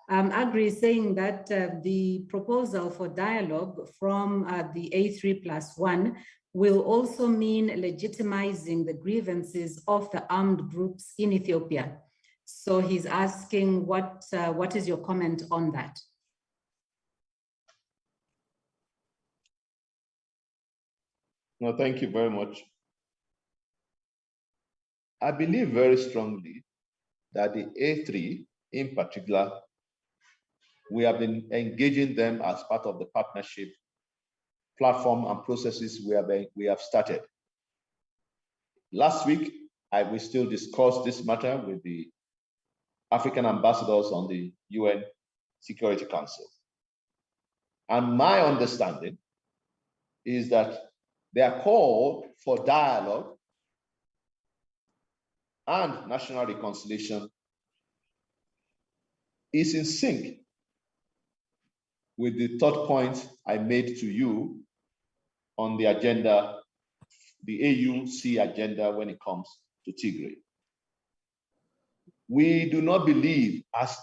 Agri is saying that the proposal for dialogue from the A3+1 will also mean legitimizing the grievances of the armed groups in Ethiopia. So he's asking what is your comment on that? No, thank you very much. I believe very strongly that the A3 in particular, we have been engaging them as part of the partnership platform and processes we have started. Last week, we still discussed this matter with the African ambassadors on the UN Security Council. And my understanding is that their call for dialogue and national reconciliation is in sync with the third point I made to you on the agenda, the AUC agenda when it comes to Tigray. We do not believe as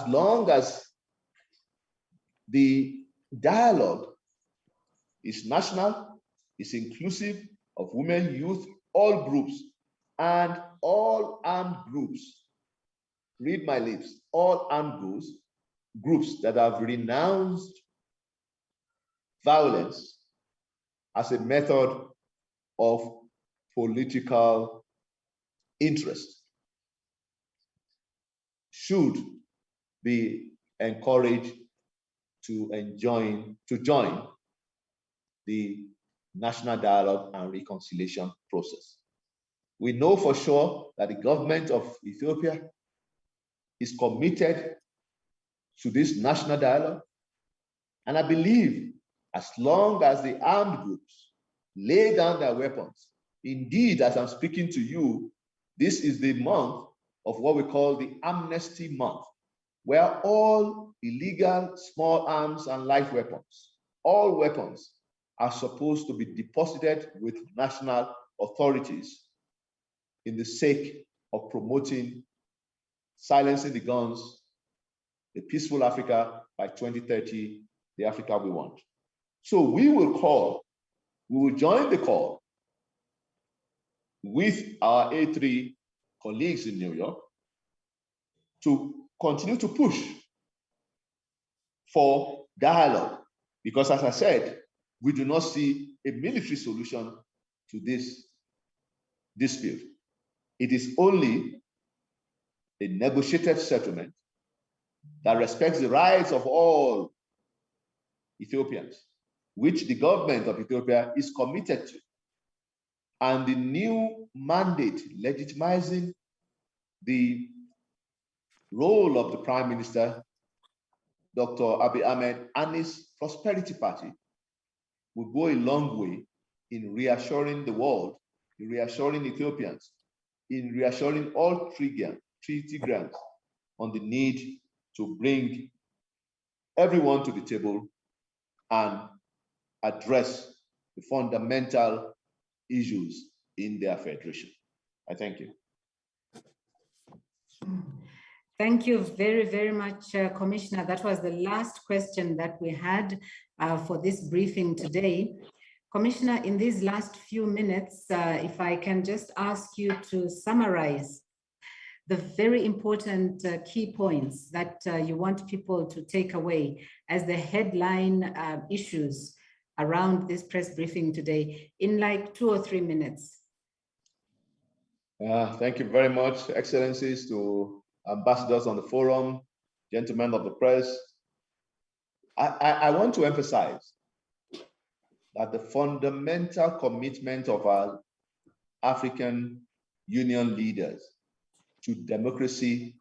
long as the dialogue is national, is inclusive of women, youth, all groups, and all armed groups. Read my lips, all armed groups that have renounced violence as a method of political interest should be encouraged to join the national dialogue and reconciliation process. We know for sure that the government of Ethiopia is committed to this national dialogue. And I believe as long as the armed groups lay down their weapons, indeed, as I'm speaking to you, this is the month of what we call the Amnesty Month, where all illegal small arms and light weapons, all weapons, are supposed to be deposited with national authorities in the sake of promoting silencing the guns, a peaceful Africa by 2030, the Africa we want. So we will join the call with our A3 colleagues in New York to continue to push for dialogue, because as I said, we do not see a military solution to this dispute. It is only a negotiated settlement that respects the rights of all Ethiopians, which the government of Ethiopia is committed to. And the new mandate legitimizing the role of the Prime Minister, Dr. Abiy Ahmed, and his Prosperity Party will go a long way in reassuring the world, in reassuring Ethiopians, in reassuring all treaty grants on the need to bring everyone to the table and address the fundamental issues in their federation. I thank you. Thank you very, very much, Commissioner. That was the last question that we had for this briefing today. Commissioner, in these last few minutes, if I can just ask you to summarize the very important key points that you want people to take away as the headline issues around this press briefing today in like 2 or 3 minutes. Thank you very much, Excellencies, to ambassadors on the forum, gentlemen of the press. I want to emphasize that the fundamental commitment of our African Union leaders to democracy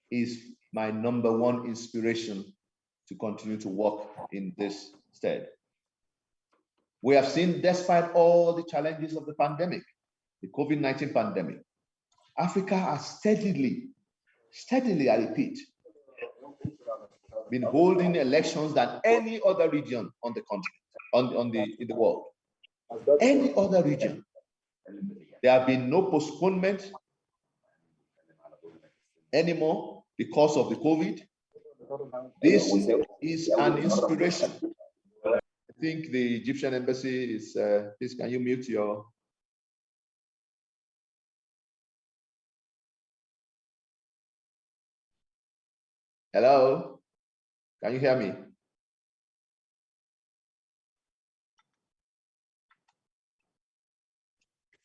is my #1 inspiration to continue to work in this stead. We have seen, despite all the challenges of the pandemic, the COVID-19 pandemic, Africa has steadily, I repeat, been holding elections than any other region on the continent, in the world. Any other region. There have been no postponement anymore because of the COVID. This is an inspiration. I think the Egyptian embassy is, please can you mute your... Hello, can you hear me?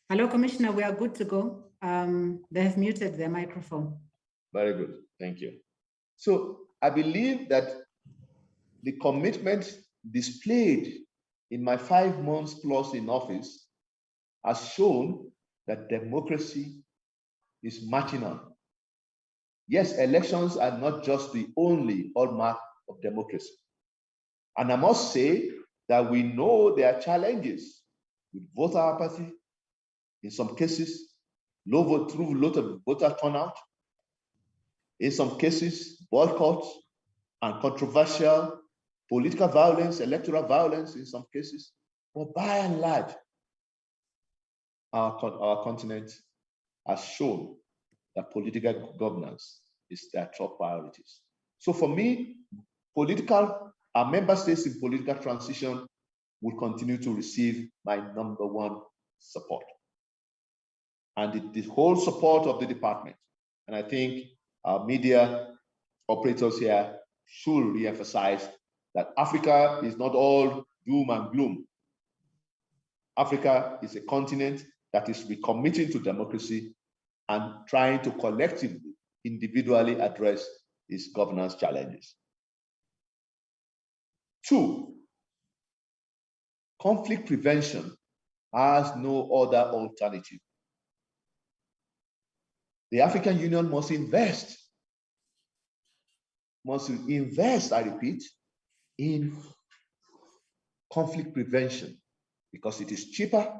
Hello, Commissioner, we are good to go. They have muted their microphone. Very good, thank you. So I believe that the commitment displayed in my 5 months plus in office has shown that democracy is marching on. Yes, elections are not just the only hallmark of democracy. And I must say that we know there are challenges with voter apathy, in some cases, low voter turnout, in some cases, boycotts and controversial political violence, electoral violence in some cases. But by and large, our continent has shown that political governance is their top priorities. So for me, our member states in political transition will continue to receive my #1 support. And the whole support of the department. And I think our media operators here should re-emphasize that Africa is not all doom and gloom. Africa is a continent that is recommitting to democracy and trying to collectively, individually address its governance challenges. 2, conflict prevention has no other alternative The African Union must invest, I repeat, in conflict prevention, because it is cheaper,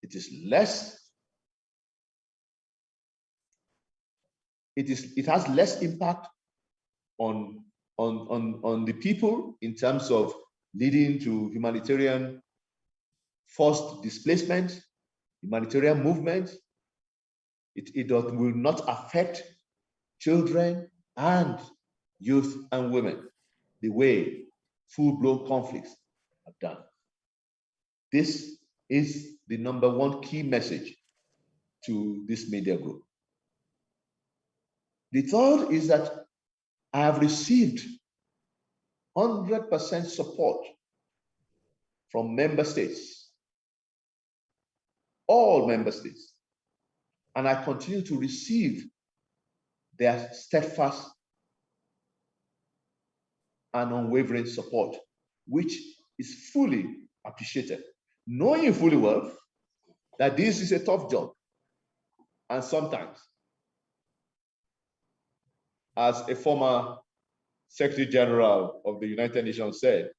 it is less, it has less impact on the people in terms of leading to humanitarian forced displacement, humanitarian movement. It will not affect children and youth and women the way full-blown conflicts have done. This is the #1 key message to this media group. The third is that I have received 100% support from member states, all member states, and I continue to receive their steadfast and unwavering support, which is fully appreciated, knowing fully well that this is a tough job. And sometimes, as a former Secretary General of the United Nations said,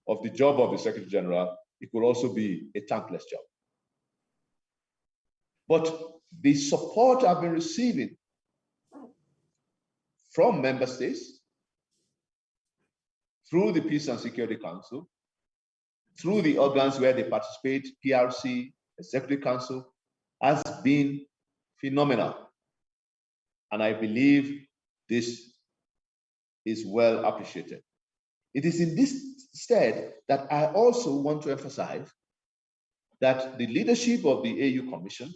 of the job of the Secretary General, it could also be a thankless job. But the support I've been receiving from member states, through the Peace and Security Council, through the organs where they participate, PRC, Executive Council, has been phenomenal. And I believe this is well appreciated. It is in this stead that I also want to emphasize that the leadership of the AU Commission,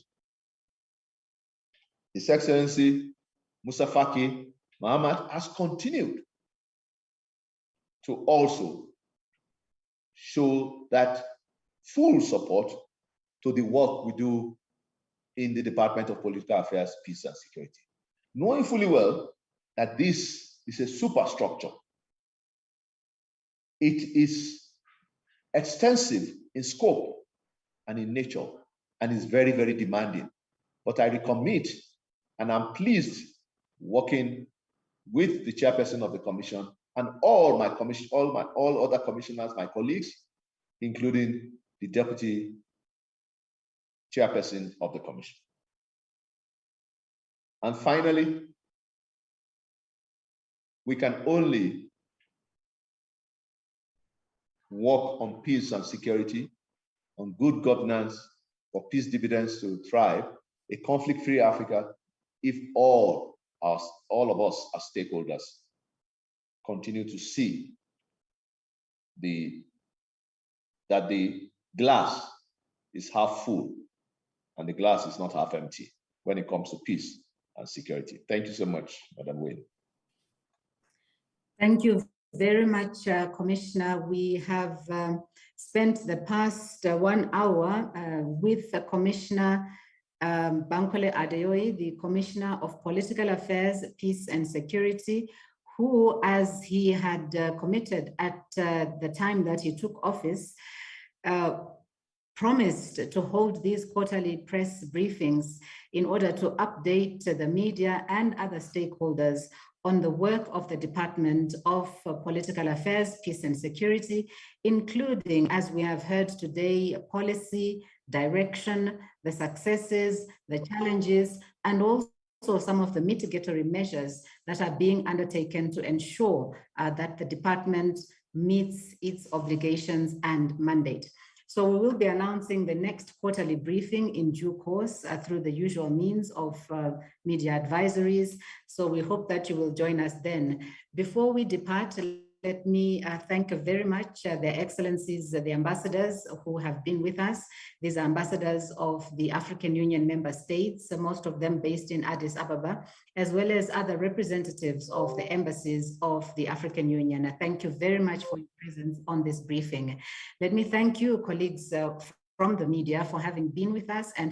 His Excellency Musa Faki Mohammed, has continued to also show that full support to the work we do in the Department of Political Affairs, Peace and Security, knowing fully well that this is a superstructure. It is extensive in scope and in nature, and is very, very demanding. But I recommit, and I'm pleased working with the chairperson of the commission and all other commissioners, my colleagues, including the deputy chairperson of the commission. And finally, we can only work on peace and security, on good governance, for peace dividends to thrive, a conflict-free Africa, if all of us as stakeholders continue to see that the glass is half full and the glass is not half empty when it comes to peace and security. Thank you so much, Madam Wayne. Thank you very much, Commissioner. We have spent the past 1 hour with Commissioner Bankole Adeoye, the Commissioner of Political Affairs, Peace and Security, who, as he had committed at the time that he took office, promised to hold these quarterly press briefings in order to update the media and other stakeholders on the work of the Department of Political Affairs, Peace and Security, including, as we have heard today, policy, direction, the successes, the challenges, and also some of the mitigatory measures that are being undertaken to ensure that the department meets its obligations and mandate. So we will be announcing the next quarterly briefing in due course through the usual means of media advisories. So we hope that you will join us then. Before we depart, let me thank very much their excellencies, the ambassadors who have been with us. These are ambassadors of the African Union member states, most of them based in Addis Ababa, as well as other representatives of the embassies of the African Union. Thank you very much for your presence on this briefing. Let me thank you, colleagues from the media, for having been with us and